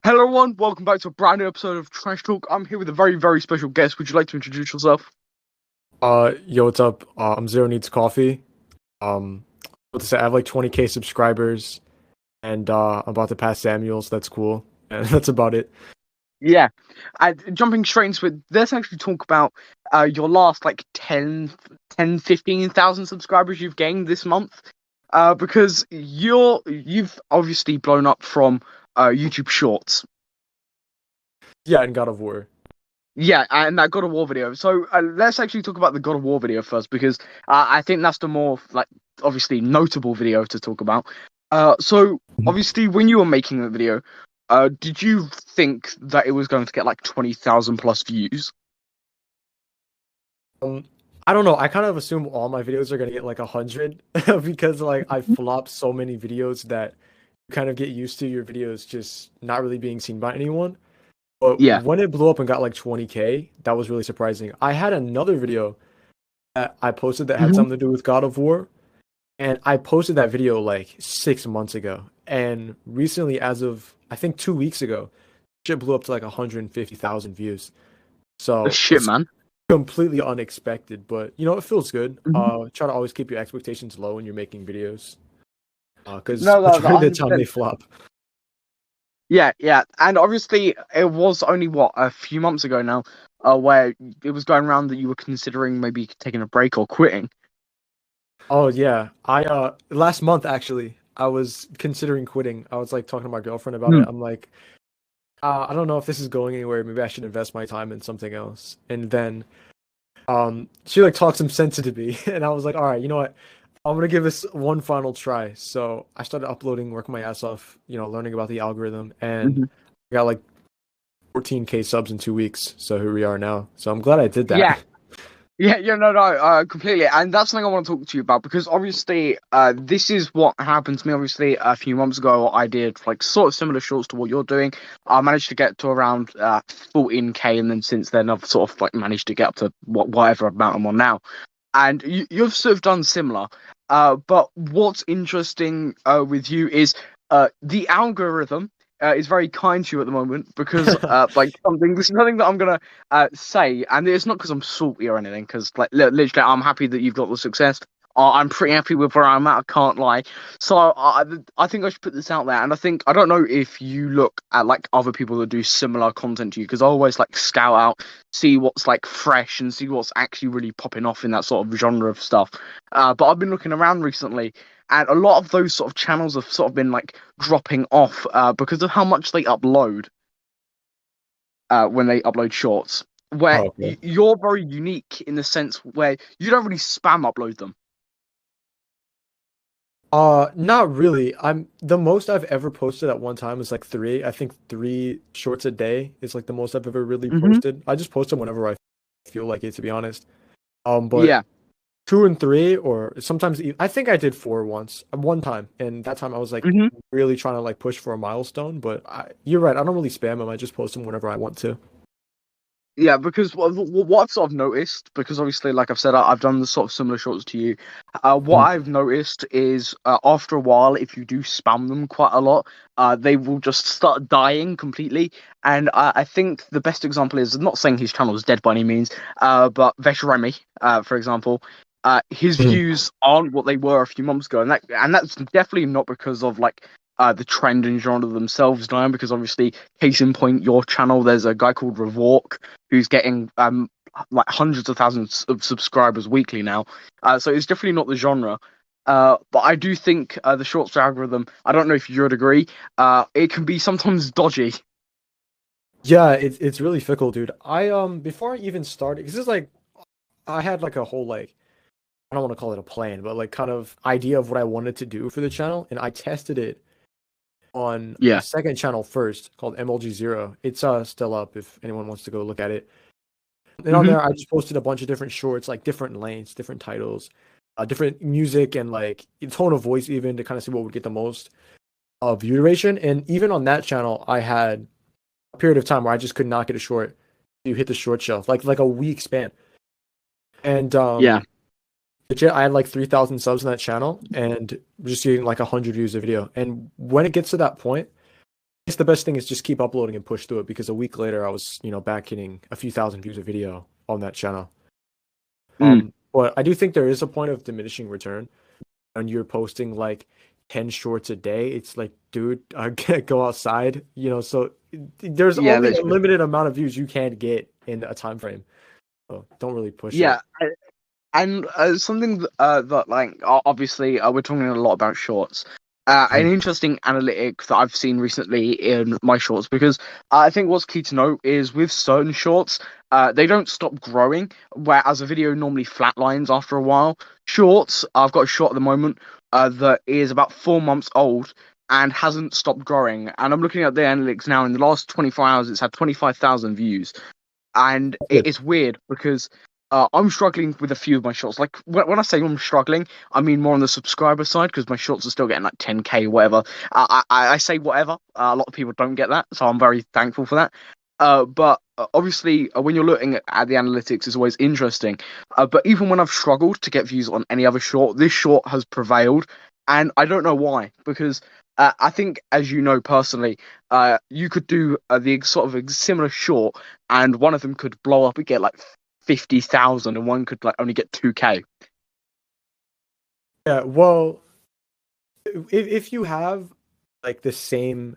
Hello everyone, welcome back to a brand new episode of Trash Talk. I'm here with a very, very special guest. Would you like to introduce yourself? Yo, what's up? I'm ZeroNeedsCoffee. Um, what to say? I have like 20K subscribers, and I'm about to pass Samuel, so that's cool. And that's about it. Yeah, jumping straight into it, let's actually talk about your last like 15,000 subscribers you've gained this month. Because you've obviously blown up from YouTube Shorts. Yeah, and God of War. Yeah, and that God of War video. So let's actually talk about the God of War video first, because I think that's the more like obviously notable video to talk about. So obviously when you were making the video, did you think that it was going to get like 20,000 plus views? Um, I don't know. I kind of assume all my videos are gonna get like 100 because like I flopped so many videos that you kind of get used to your videos just not really being seen by anyone. But Yeah. when it blew up and got like 20K, that was really surprising. I had another video that I posted that had Hmm. something to do with God of War. And I posted that video like 6 months ago. And recently, as of I think 2 weeks ago, shit blew up to like 150,000 views. So Shit, it's man. completely unexpected, but it feels good. Mhm. Try to always keep your expectations low when you're making videos. Because No, no, majority of the time they 100%. flop. Yeah, yeah, and obviously it was only what a few months ago now, where it was going around that you were considering maybe taking a break or quitting. Oh yeah. I last month actually, I was considering quitting. I was like talking to my girlfriend about it. I'm like, I don't know if this is going anywhere. Maybe I should invest my time in something else. And then she like talked some sense into me, and I was like, all right, you know what? I'm gonna give this one final try. So I started uploading, working my ass off, learning about the algorithm, and Hmm. I got like 14K subs in 2 weeks. So here we are now. So I'm glad I did Yeah, that. yeah, yeah, no, no, completely, and that's something I want to talk to you about because obviously, this is what happened to me. Obviously, a few months ago, I did like sort of similar shorts to what you're doing. I managed to get to around 14K, and then since then, I've sort of like managed to get up to whatever amount I'm on now. And you've sort of done similar. But what's interesting with you is the algorithm is very kind to you at the moment because like something this is something that I'm gonna say, and it's not because I'm salty or anything, because like literally I'm happy that you've got the success. I'm pretty happy with where I'm at. I can't lie. So I think I should put this out there, and I don't know if you look at like other people that do similar content to you, because I always like scout out, see what's like fresh and see what's actually really popping off in that sort of genre of stuff. But I've been looking around recently, and a lot of those sort of channels have sort of been like dropping off because of how much they upload when they upload shorts. Where Oh, okay. you're very unique in the sense where you don't really spam upload them. Not really. I'm the most I've ever posted at one time is like three. I think 3 shorts a day is like the most I've ever really Hmm. posted. I just post them whenever I feel like it, to be honest. But Yeah. 2 and 3, or sometimes I think I did 4 once, one time, and that time I was like Hmm. really trying to like push for a milestone. But you're right, I don't really spam them. I just post them whenever I want to. Yeah, because what I've sort of noticed, because obviously, like I've said, I've done the sort of similar shorts to you. What Mm. I've noticed is after a while, if you do spam them quite a lot, they will just start dying completely. And I think the best example is, I'm not saying his channel is dead by any means, but Vesh Remy, for example, his Mhm. views aren't what they were a few months ago, and that's definitely not because of like the trend and genre themselves dying. Because obviously, case in point, your channel, there's a guy called Revork who's getting like hundreds of thousands of subscribers weekly now. So it's definitely not the genre. But I do think the shorts algorithm, I don't know if you'd agree, it can be sometimes dodgy. Yeah, it's really fickle, dude. I before I even started, because it's like I had like a whole like I don't want to call it a plan, but like kind of idea of what I wanted to do for the channel, and I tested it on a Yeah. second channel first called MLG0. It's still up if anyone wants to go look at it. And on Hmm. there, I just posted a bunch of different shorts, like different lengths, different titles, different music, and like tone of voice, even to kind of see what would get the most view duration. And even on that channel, I had a period of time where I just could not get a short to hit the short shelf, like a week span. And Yeah. legit, I had like 3,000 subs on that channel, and just getting like 100 views a video. And when it gets to that point, guess the best thing is just keep uploading and push through it, because a week later I was, back hitting a few thousand views a video on that channel. Mm. But I do think there is a point of diminishing return when you're posting like 10 shorts a day. It's like, dude, go outside, so there's Yeah, only a literally. limited amount of views you can get in a time frame. So don't really push Yeah, it. and something that like obviously we're talking a lot about shorts. An Mhm. interesting analytic that I've seen recently in my shorts, because I think what's key to know is with certain shorts, they don't stop growing, whereas a video normally flatlines after a while. Shorts, I've got a short at the moment that is about 4 months old and hasn't stopped growing. And I'm looking at the analytics now. In the last 24 hours, it's had 25,000 views, and Good. it's weird because I'm struggling with a few of my shorts. Like when I say I'm struggling, I mean more on the subscriber side, because my shorts are still getting like 10K, whatever. I say whatever. A lot of people don't get that, so I'm very thankful for that. But obviously, when you're looking at the analytics, it's always interesting. But even when I've struggled to get views on any other short, this short has prevailed, and I don't know why. Because I think, as you know personally, you could do the sort of a similar short, and one of them could blow up and get like 50,000, and one could like only get 2K. Yeah, well, if you have like the same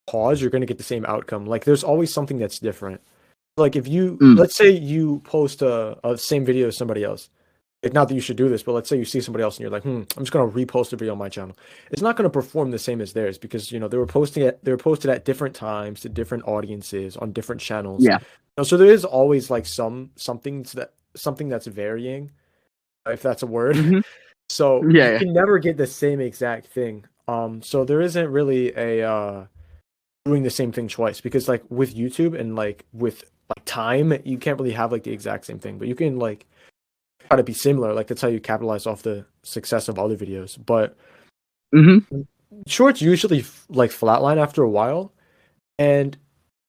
cause, you're going to get the same outcome. Like there's always something that's different. Like if you, Mm. let's say you post a same video as somebody else. Like, not that you should do this, but let's say you see somebody else and you're like, I'm just gonna repost a video on my channel. It's not gonna perform the same as theirs, because they were posted at different times to different audiences on different channels. Yeah. So there is always like something that's varying, if that's a word. Hmm. So you Yeah. can never get the same exact thing. So there isn't really a doing the same thing twice, because like with YouTube and like with like time, you can't really have like the exact same thing, but you can like try to be similar. Like that's how you capitalize off the success of other videos. But Hmm. shorts usually like flatline after a while. And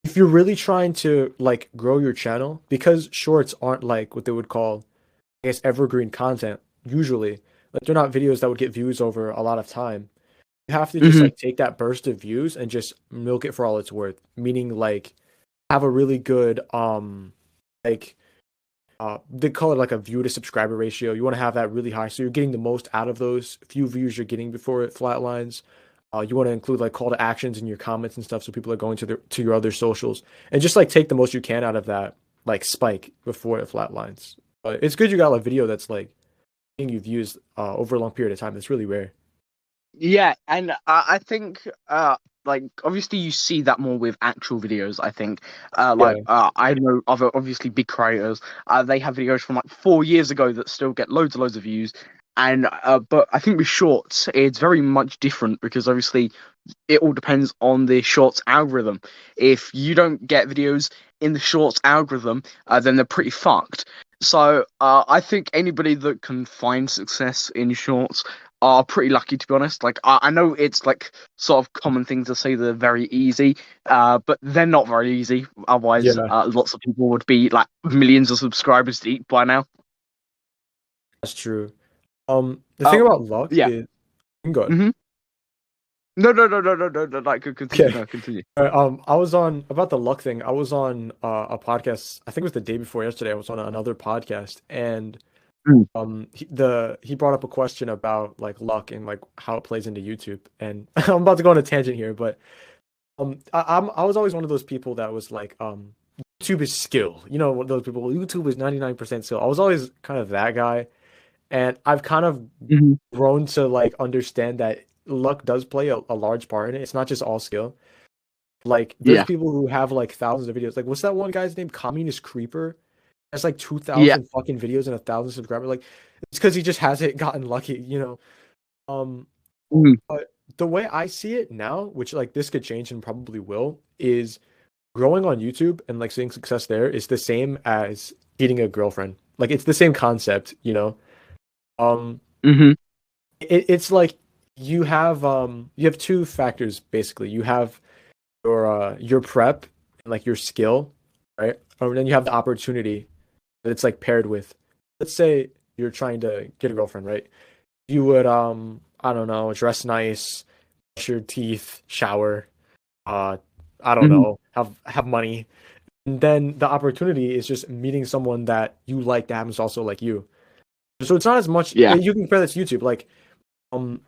if you're really trying to like grow your channel, because shorts aren't like what they would call, I guess, evergreen content, usually, like they're not videos that would get views over a lot of time. You have to just Hmm. like take that burst of views and just milk it for all it's worth. Meaning like have a really good like they call it like a view to subscriber ratio. You want to have that really high, so you're getting the most out of those few views you're getting before it flatlines. You want to include like call to actions in your comments and stuff, so people are going to your other socials, and just like take the most you can out of that like spike before it flatlines. But it's good you got a video that's like getting you views over a long period of time. That's really rare. Yeah, and I think like obviously you see that more with actual videos. I think Yeah, I know other obviously big creators. They have videos from like 4 years ago that still get loads and loads of views. And but I think with shorts it's very much different, because obviously it all depends on the shorts algorithm. If you don't get videos in the shorts algorithm, then they're pretty fucked. So I think anybody that can find success in shorts are pretty lucky, to be honest. Like I know it's like sort of common thing to say they're very easy, but they're not very easy. Otherwise, yeah, lots of people would be like millions of subscribers deep by now. that's true. The thing Oh, about luck yeah. is, good. Mm-hmm. No, no, no, no, no, no, no. Like, continue. Okay. No, continue. I was on about the luck thing. I was on a podcast. I think it was the day before yesterday. I was on another podcast, and Mm. he brought up a question about like luck and like how it plays into YouTube. And I'm about to go on a tangent here, but I was always one of those people that was like YouTube is skill. You know, one of those people. YouTube is 99% skill. I was always kind of that guy, and I've kind of Hmm. grown to like understand that luck does play a large part in it. It's not just all skill. Like, there's Yeah, people who have like thousands of videos. Like, what's that one guy's name? Communist Creeper. Has like yeah. 2,000 fucking videos and 1,000 subscribers. Like, it's because he just hasn't gotten lucky. Um, Mm. but the way I see it now, which like this could change and probably will, is growing on YouTube and like seeing success there is the same as getting a girlfriend. Like, it's the same concept. Um, Hmm. it's like you have two factors basically. You have your prep and like your skill, right? And then you have the opportunity that it's like paired with. Let's say you're trying to get a girlfriend, right? You would I don't know, dress nice, brush your teeth, shower, I don't Mhm. know, have money. And then the opportunity is just meeting someone that you like that happens to also like you. So it's not as much. Yeah. You can compare that to YouTube. Like, um,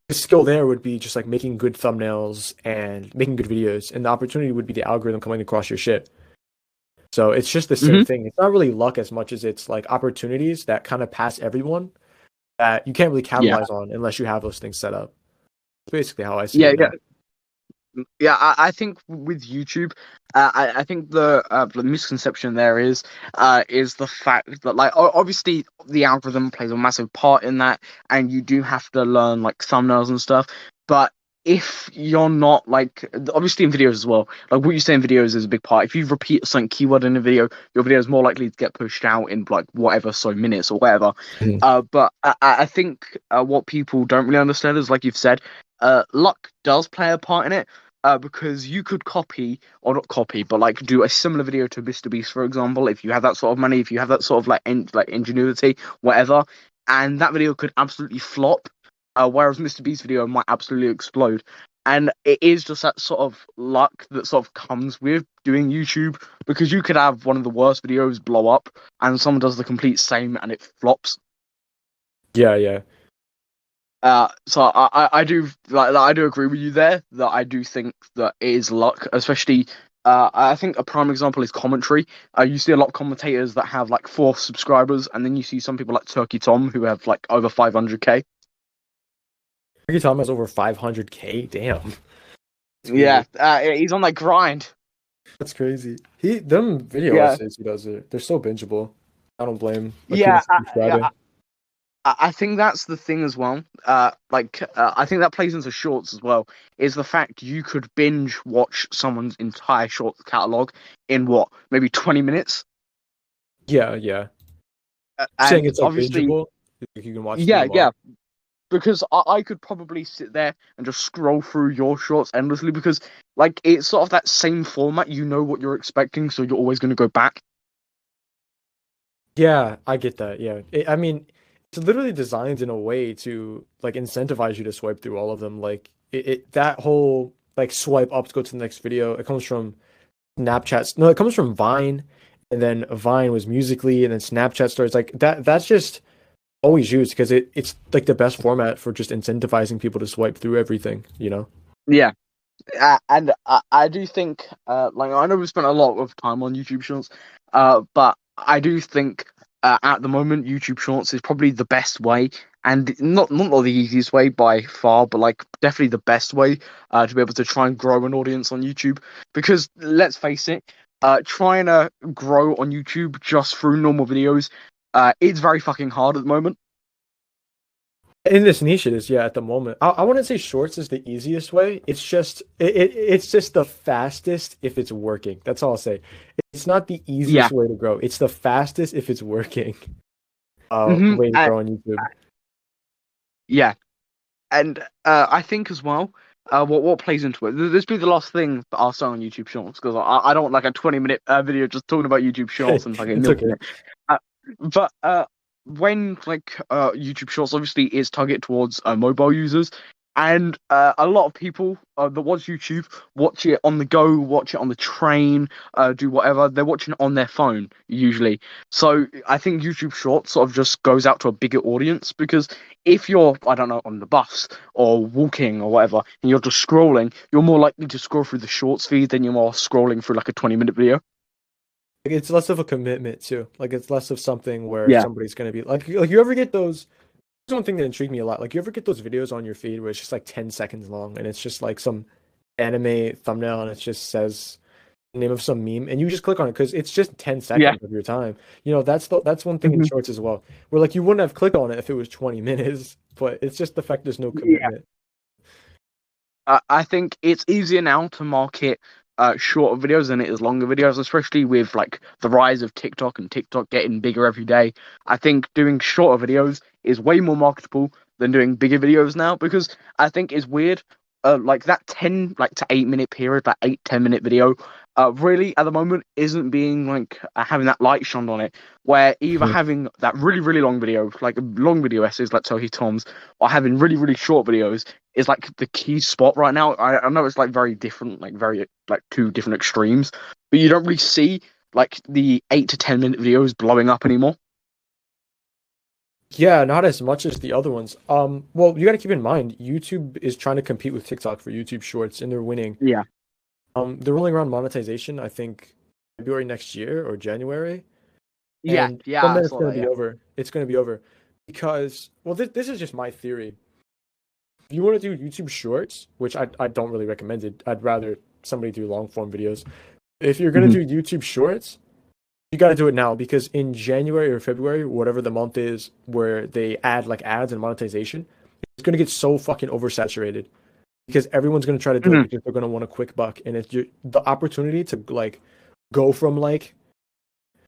the skill there would be just like making good thumbnails and making good videos, and the opportunity would be the algorithm coming across your shit. So it's just the same Hmm. thing. It's not really luck as much as it's like opportunities that kind of pass everyone that you can't really Yeah. capitalize on unless you have those things set up. It's basically how I see Yeah. it Yeah. now. Yeah, I think with YouTube, I think the misconception there is the fact that like obviously the algorithm plays a massive part in that, and you do have to learn like thumbnails and stuff. But if you're not like obviously in videos as well, like what you say in videos is a big part. If you repeat a certain keyword in a video, your video is more likely to get pushed out in like whatever so minutes or whatever. Mhm. But I think what people don't really understand is like you've said, luck does play a part in it because you could copy or not copy, but like do a similar video to Mr. Beast, for example. If you have that sort of money, if you have that sort of like ingenuity, whatever, and that video could absolutely flop, whereas Mr. Beast's video might absolutely explode. And it is just that sort of luck that sort of comes with doing YouTube because you could have one of the worst videos blow up and someone does the complete same and it flops. Yeah, yeah. So I do like I do agree with you there that I do think that it is luck, especially I think a prime example is commentary. You see a lot of commentators that have like 4 subscribers, and then you see some people like Turkey Tom who have like over 500K. Ricky Tom has over 500K. Damn, it's Yeah, crazy. he's on that grind. That's crazy. Them video Yeah, essays he does they're so bingeable. I don't blame like people yeah, subscribing. I think that's the thing as well. I think that plays into shorts as well. Is the fact you could binge watch someone's entire short catalog in what maybe 20 minutes. Yeah, yeah. Saying And it's like obviously, bingeable. Like, you can watch through yeah, them yeah, all. because I could probably sit there and just scroll through your shorts endlessly because, like, it's sort of that same format. You know what you're expecting, so you're always going to go back. Yeah, I get that. Yeah. I mean, it's literally designed in a way to like incentivize you to swipe through all of them. Like that whole like swipe up to go to the next video, it comes from Snapchat. No, it comes from Vine, and then Vine was Musically, and then Snapchat stories. Like that's just always used because it's like the best format for just incentivizing people to swipe through everything, you know? Yeah, and I do think, like, I know we spent a lot of time on YouTube Shorts, but I do think at the moment YouTube Shorts is probably the best way, and not the easiest way by far, but like definitely the best way to be able to try and grow an audience on YouTube. Because let's face it, trying to grow on YouTube just through normal videos, it's very fucking hard at the moment. In this niche, it is, yeah, at the moment. I wouldn't say shorts is the easiest way. It's just it's just the fastest if it's working. That's all I'll say. It's not the Yeah. easiest way to grow. It's the fastest if it's working. Hmm. Way to grow on YouTube. Yeah. And I think as well, what plays into it. This be the last thing that I'll say on YouTube Shorts because I don't want like a 20-minute video just talking about YouTube Shorts and fucking It's milking okay. it. But when like YouTube Shorts obviously is targeted towards mobile users, and a lot of people that watch YouTube watch it on the go, watch it on the train, do whatever. They're watching it on their phone usually. So I think YouTube Shorts sort of just goes out to a bigger audience because if you're, I don't know, on the bus or walking or whatever, and you're just scrolling, you're more likely to scroll through the Shorts feed than you're scrolling through like a 20-minute video. Like, it's less of a commitment too. Like it's less of something where Yeah. somebody's gonna be like you ever get those. There's one thing that intrigued me a lot. Like you ever get those videos on your feed where it's just like 10 seconds long and it's just like some anime thumbnail and it just says name of some meme and you just click on it because it's just 10 Yeah. seconds of your time. That's one thing in Mhm. shorts as well. Where like you wouldn't have clicked on it if it was 20 minutes, but it's just the fact there's no Yeah. commitment. I think it's easier now to market shorter videos than it is longer videos, especially with like the rise of TikTok and TikTok getting bigger every day. I think doing shorter videos is way more marketable than doing bigger videos now because I think it's weird. Like that 10 like to 8 minute period, that 8-10 minute video. really at the moment isn't being like having that light shone on it, where either having that really really long video, like long video essays like Tohi Tom's, or having really really short videos is like the key spot right now. I know it's like very different, like very like two different extremes, but you don't really see like the 8 to 10 minute videos blowing up anymore. Yeah, not as much as the other ones. Well, you got to keep in mind, YouTube is trying to compete with TikTok for YouTube Shorts, and they're winning. Yeah, They're rolling around monetization, I think, February next year or January, yeah, and yeah. from I then it's saw going that. to be Yeah. over. It's going to be over because, well, this is just my theory. If you want to do YouTube Shorts, which I don't really recommend it, I'd rather somebody do long form videos. If you're going Mhm. to do YouTube Shorts, you got to do it now because in January or February, whatever the month is where they add like ads and monetization, it's going to get so fucking oversaturated because everyone's going to try to do it Mhm. because they're going to want a quick buck. And it's the opportunity to like go from like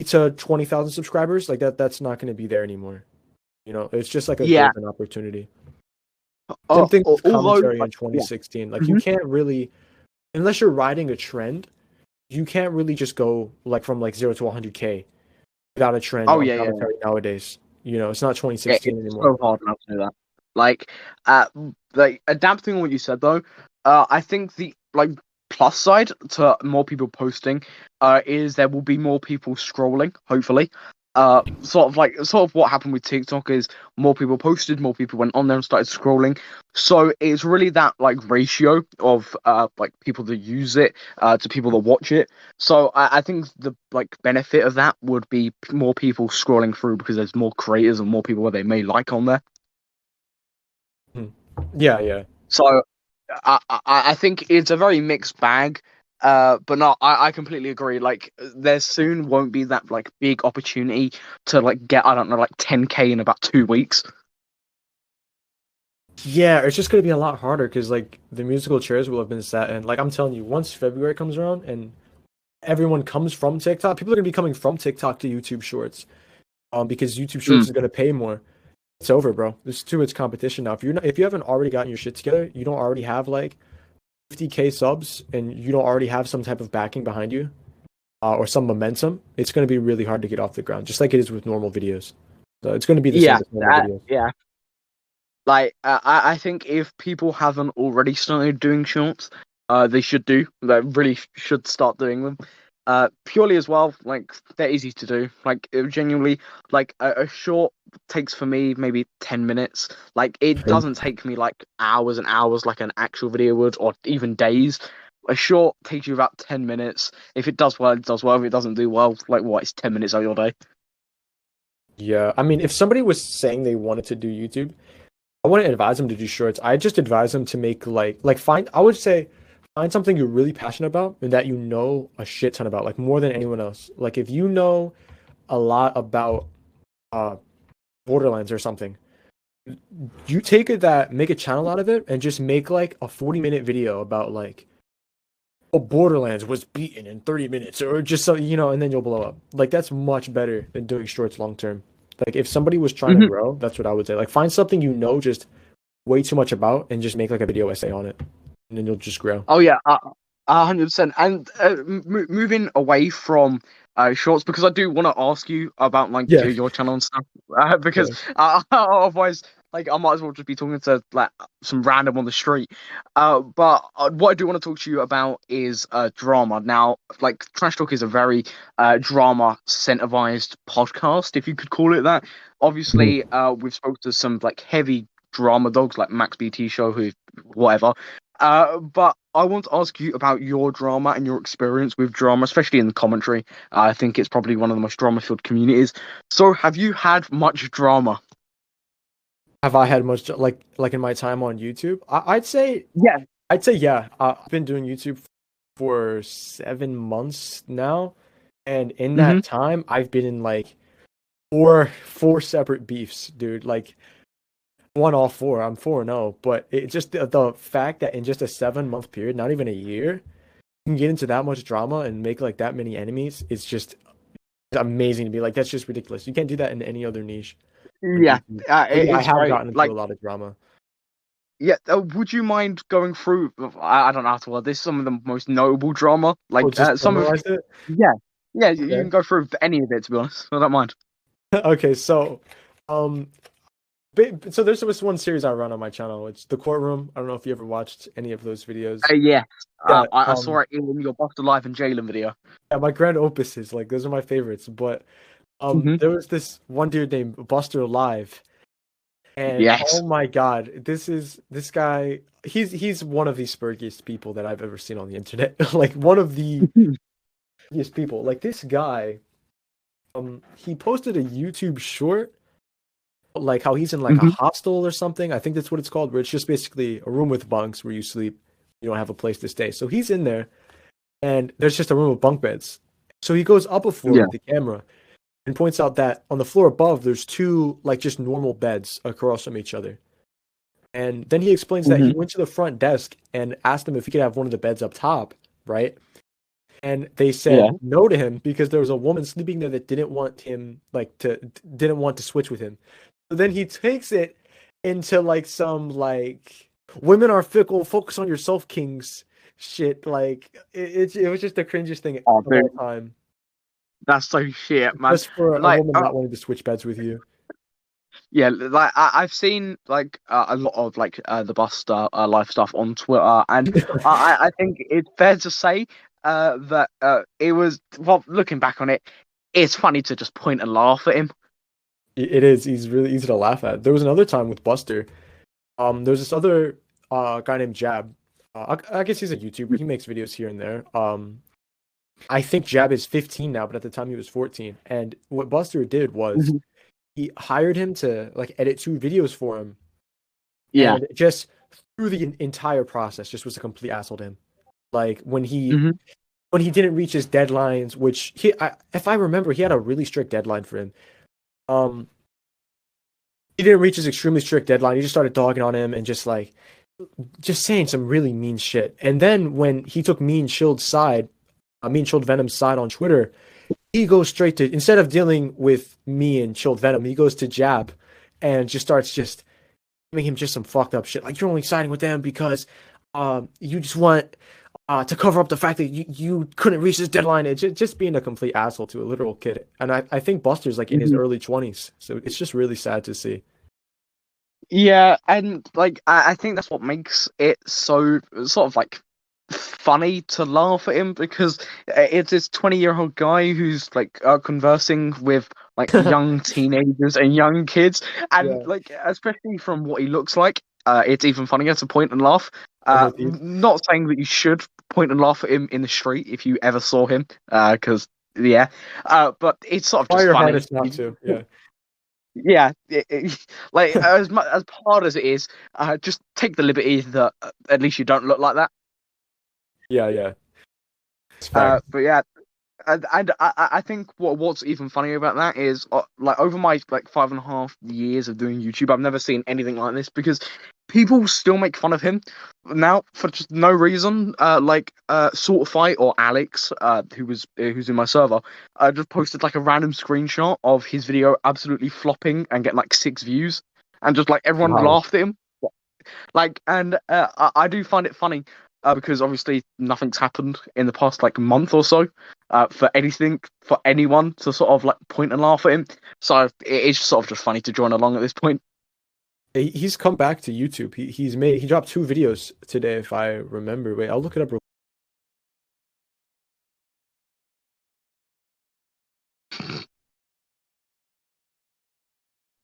to 20,000 subscribers, like that's not going to be there anymore. You know, it's just like a Yeah. golden opportunity. Same thing with Although, commentary in like, yeah. 2016. Like you Mhm. can't really, unless you're riding a trend, you can't really just go like from like 0 to 100K without a trend Oh on yeah, yeah. commentary nowadays. You know, it's not Yeah, 2016 it's anymore. so hard now to do that. Like, like adapting on what you said though, I think the like plus side to more people posting, is there will be more people scrolling. Hopefully, sort of what happened with TikTok is more people posted, more people went on there and started scrolling. So it's really that like ratio of like people that use it to people that watch it. So I think the like benefit of that would be more people scrolling through because there's more creators and more people where they may like on there. Hmm. Yeah, yeah. So I think it's a very mixed bag. But no, I completely agree. Like there soon won't be that like big opportunity to like get, I don't know, like 10K in about 2 weeks. Yeah, it's just gonna be a lot harder because like the musical chairs will have been set, and like I'm telling you, once February comes around and everyone comes from TikTok, people are gonna be coming from TikTok to YouTube Shorts, because YouTube Shorts Mm. is gonna pay more. It's over, bro. There's too much competition now. If you haven't already gotten your shit together, you don't already have like 50K subs, and you don't already have some type of backing behind you, or some momentum, it's gonna be really hard to get off the ground, just like it is with normal videos. So it's gonna be the same Yeah, with normal videos. yeah. Like, I think if people haven't already started doing shorts, they should do. They really should start doing them. Purely as well, like they're easy to do. Like genuinely, like a short takes for me maybe 10 minutes. Like it doesn't take me like hours and hours like an actual video would, or even days. A short takes you about 10 minutes. If it does well, it does well. If it doesn't do well, like what? It's 10 minutes of your day. Yeah, I mean, if somebody was saying they wanted to do YouTube, I wouldn't advise them to do shorts. I just advise them to make like find. I would say find something you're really passionate about and that you know a shit ton about, like more than anyone else. Like if you know a lot about uh Borderlands or something, you take it that make a channel out of it and just make like a 40-minute video about like, oh, Borderlands was beaten in 30 minutes or just so you know, and then you'll blow up. Like that's much better than doing shorts long term. Like if somebody was trying to Hmm. grow, that's what I would say. Like find something you know just way too much about and just make like a video essay on it, and then you'll just grow. Oh yeah, 100%. And moving away from shorts, because I do want to ask you about like Yeah. your channel and stuff. Because Yeah. otherwise, like I might as well just be talking to like some random on the street. But what I do want to talk to you about is drama. Now, like Trash Talk is a very drama incentivized podcast, if you could call it that. Obviously, we've spoken to some like heavy drama dogs like Max BT Show, who whatever. But I want to ask you about your drama and your experience with drama, especially in the commentary. I think it's probably one of the most drama-filled communities. So, have you had much drama? Have I had much like in my time on YouTube? Yeah. I'd say yeah. I've been doing YouTube for 7 months now, and in Mm-hmm. that time, I've been in like four separate beefs, dude. Like won all four. I'm 4-0, but it just the fact that in just a 7 month period, not even a year, you can get into that much drama and make like that many enemies. It's just amazing to be like, that's just ridiculous. You can't do that in any other niche on Yeah. YouTube. But yeah, I It's have great. gotten into Like, a lot of drama. Yeah, would you mind going through? I don't know how to word this. Some of the most notable drama, Oh, like just some of. summarize it. Yeah, yeah. You Okay. can go through any of it. To be honest, I don't mind. Okay, so um so there's this one series I run on my channel. It's The Courtroom. I don't know if you ever watched any of those videos. Yeah, Yeah, I saw it in your Buster Live and Jalen video. yeah, my grand opuses, like those are my favorites. But Hmm. there was this one dude named Buster Live, and oh Yes. my God, this guy. He's one of the spurgiest people that I've ever seen on the internet. Like one of the spurgiest people. Like this guy, he posted a YouTube short, like how he's in like a Hmm. hostel or something. I think that's what it's called, where it's just basically a room with bunks where you sleep. You don't have a place to stay. So he's in there, and there's just a room of bunk beds. So he goes up a floor Yeah. with the camera and points out that on the floor above there's two like just normal beds across from each other. And then he explains that he Hmm. went to the front desk and asked them if he could have one of the beds up top, right? And they Yeah. said no to him because there was a woman sleeping there that didn't want him like to didn't want to switch with him. So then he takes it into like some like women are fickle, focus on yourself, kings shit. Like it was just the cringiest thing Oh, of all dude, time. that's so shit, man. Just for a Like, woman not wanting to switch beds with you. yeah, like I've seen like a lot of like the Buster live stuff on Twitter, and I think it's fair to say that it was, well, looking back on it, it's funny to just point and laugh at him. It is. He's really easy to laugh at. There was another time with Buster. There's this other guy named Jab. I guess he's a YouTuber. He makes videos here and there. I think Jab is 15 now, but at the time he was 14. And what Buster did was Mhm. he hired him to like edit 2 videos for him, Yeah. and just through the entire process, just was a complete asshole to him. Like Hmm. when he didn't reach his deadlines, which if I remember, he had a really strict deadline for him. Um, he didn't reach his extremely strict deadline. He just started dogging on him and just saying some really mean shit. And then when he took Mean Chilled Venom's side on Twitter, he goes straight to, instead of dealing with me and Chilled Venom, he goes to Jab and just starts just giving him just some fucked up shit. Like you're only siding with them because you just want to cover up the fact that you couldn't reach this deadline. It's just being a complete asshole to a literal kid. And I think Buster's like in his Hmm. early 20s. So it's just really sad to see. Yeah, and like I think that's what makes it so sort of like funny to laugh at him, because it's this 20-year-old guy who's like conversing with like young teenagers and young kids, and Yeah, like especially from what he looks like, it's even funnier to point and laugh. I'm with you. Not saying that you should point and laugh at him in the street if you ever saw him, because yeah, but it's sort of Try just your funny. hardest not to. Yeah. Yeah, like as much as hard as it is, just take the liberty that at least you don't look like that. Yeah, yeah. It's fact. But yeah, and I think what's even funnier about that is like over my like 5.5 years of doing YouTube, I've never seen anything like this, because people still make fun of him now for just no reason. Like Sort of Fight or Alex, who's in my server, just posted like a random screenshot of his video absolutely flopping and getting like 6 views, and just like everyone Wow. laughed at him. Like, and I do find it funny, because obviously nothing's happened in the past like month or so, for anything for anyone to sort of like point and laugh at him. So it's sort of just funny to join along at this point. He's come back to YouTube. He dropped 2 videos today, if I remember. Wait, I'll look it up real.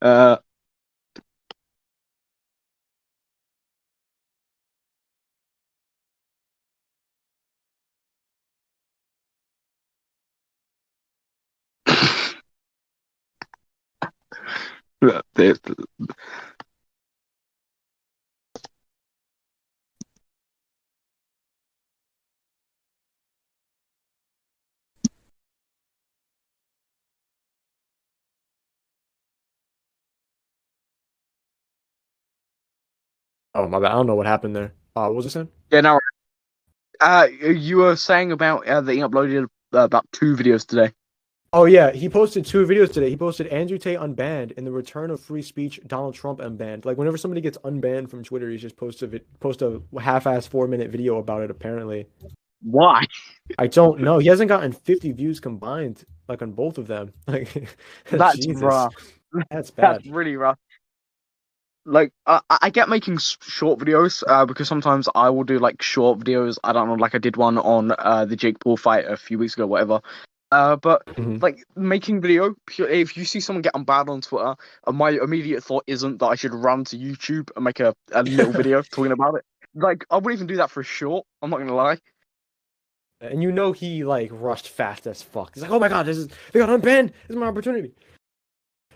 Uh, Oh my bad. I don't know what happened there. What was I saying? yeah, no. You were saying about that you uploaded about 2 videos today. Oh yeah, he posted 2 videos today. He posted Andrew Tate unbanned and the return of free speech, Donald Trump unbanned. Like whenever somebody gets unbanned from Twitter, he just post a half-ass 4-minute video about it. Apparently, Why? I don't know. He hasn't gotten 50 views combined, like on both of them. Like, That's Jesus, rough. that's That's bad. really rough. Like I get making short videos because sometimes I will do like short videos. I don't know, like I did one on the Jake Paul fight a few weeks ago, whatever. But Mhm. like making video, if you see someone get unbanned on Twitter, my immediate thought isn't that I should run to YouTube and make a little video talking about it. Like I wouldn't even do that for a short. I'm not gonna lie. And you know he like rushed fast as fuck. He's like, oh my god, they got unbanned. This is my opportunity.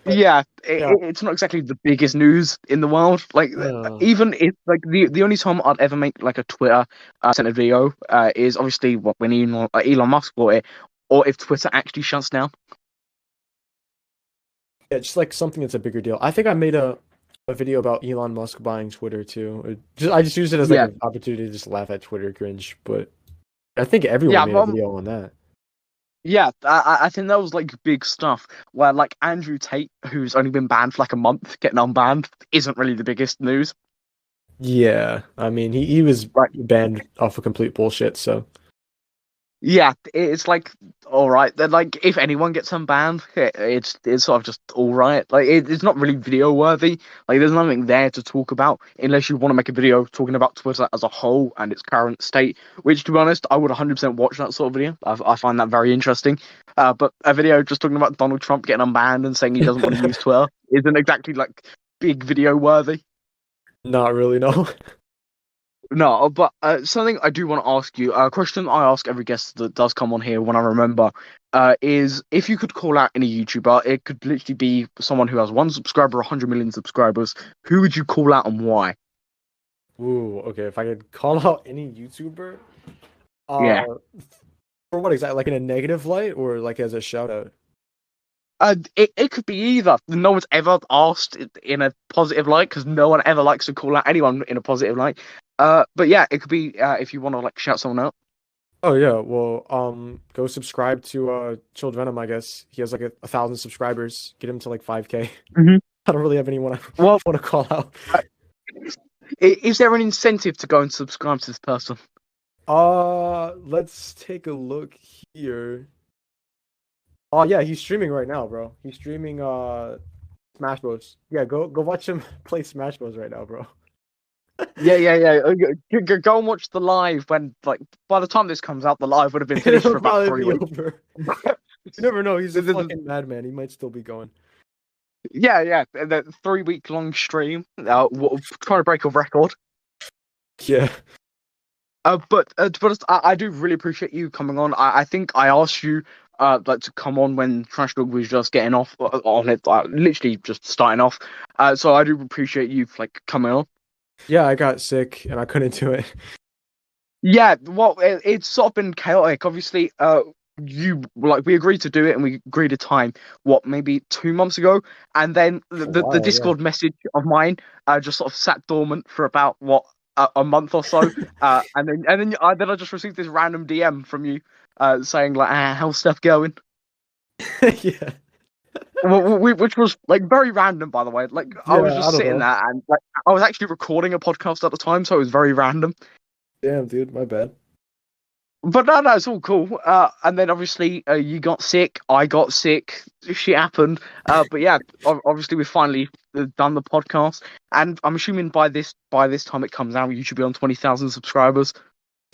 But Yeah, yeah, it's not exactly the biggest news in the world. Like, uh, even if like the only time I'd ever make like a Twitter centered video is obviously when Elon Musk bought it, or if Twitter actually shuts down. yeah, just like something that's a bigger deal. I think I made a video about Elon Musk buying Twitter too. I just used it as like Yeah, an opportunity to just laugh at Twitter cringe. But I think everyone yeah, made a video on that. yeah. I think that was like big stuff. Where like Andrew Tate, who's only been banned for like a month, getting unbanned isn't really the biggest news. Yeah, I mean he was Right. banned off of complete bullshit. So Yeah, it's like all right. Then like if anyone gets unbanned, it's sort of just all right. Like it's not really video worthy. Like there's nothing there to talk about unless you want to make a video talking about Twitter as a whole and its current state. Which, to be honest, I would 100% watch that sort of video. I find that very interesting. But a video just talking about Donald Trump getting unbanned and saying he doesn't want to use Twitter isn't exactly like big video worthy. not really no. No, but something I do want to ask you, a question I ask every guest that does come on here when I remember, is if you could call out any YouTuber, it could literally be someone who has 1 subscriber, 100 million subscribers. Who would you call out and why? Ooh, okay. If I could call out any YouTuber, uh, Yeah. for what exactly? Like in a negative light or like as a shout out? It could be either. No one's ever asked it in a positive light because no one ever likes to call out anyone in a positive light. But yeah, it could be if you want to like shout someone out. Oh yeah, well, go subscribe to Chilled Venom. I guess he has like 1,000 subscribers. Get him to like 5K. Mhm. I don't really have anyone I Well, want to call out. uh, is there an incentive to go and subscribe to this person? Let's take a look here. Oh yeah, he's streaming right now, bro. He's streaming Smash Bros. Yeah, go watch him play Smash Bros right now, bro. Yeah. Go and watch the live when, like, by the time this comes out, the live would have been finished for It'll about probably 3 be weeks. over. You never know. He's a The- the- fucking madman. He might still be going. yeah. The 3 week long stream, trying to break a record. Yeah. But to be honest, I do really appreciate you coming on. I think I asked you like to come on when TrashTalk was just getting off on it, literally just starting off. So I do appreciate you like coming on. Yeah, I got sick and I couldn't do it. Yeah, well, it's sort of been chaotic. Obviously, we agreed to do it and we agreed a time. What, maybe 2 months ago, and then A the while, yeah. Discord message of mine just sort of sat dormant for about what a month or so, and then I just received this random DM from you saying like, how's stuff going? Yeah. Which was like very random, by the way. Like I was Yeah, I just don't sitting know. there and like I was actually recording a podcast at the time, so it was very random. Damn, dude, my bad. But no, it's all cool. And then obviously you got sick, I got sick, shit happened. But yeah, obviously we finally done the podcast, and I'm assuming by this time it comes out, you should be on 20,000 subscribers.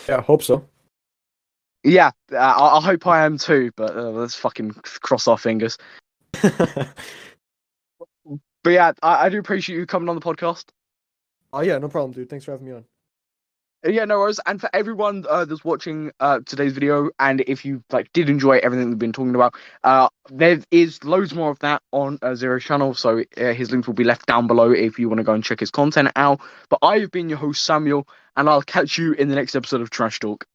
Yeah, I hope so. Yeah, I hope I am too. But let's fucking cross our fingers. But yeah, I do appreciate you coming on the podcast. Oh yeah, no problem, dude. Thanks for having me on. Yeah, no worries. And for everyone that's watching today's video, and if you like did enjoy everything we've been talking about, there is loads more of that on Zero's channel. So his link will be left down below if you want to go and check his content out. But I've been your host Samuel, and I'll catch you in the next episode of Trash Talk.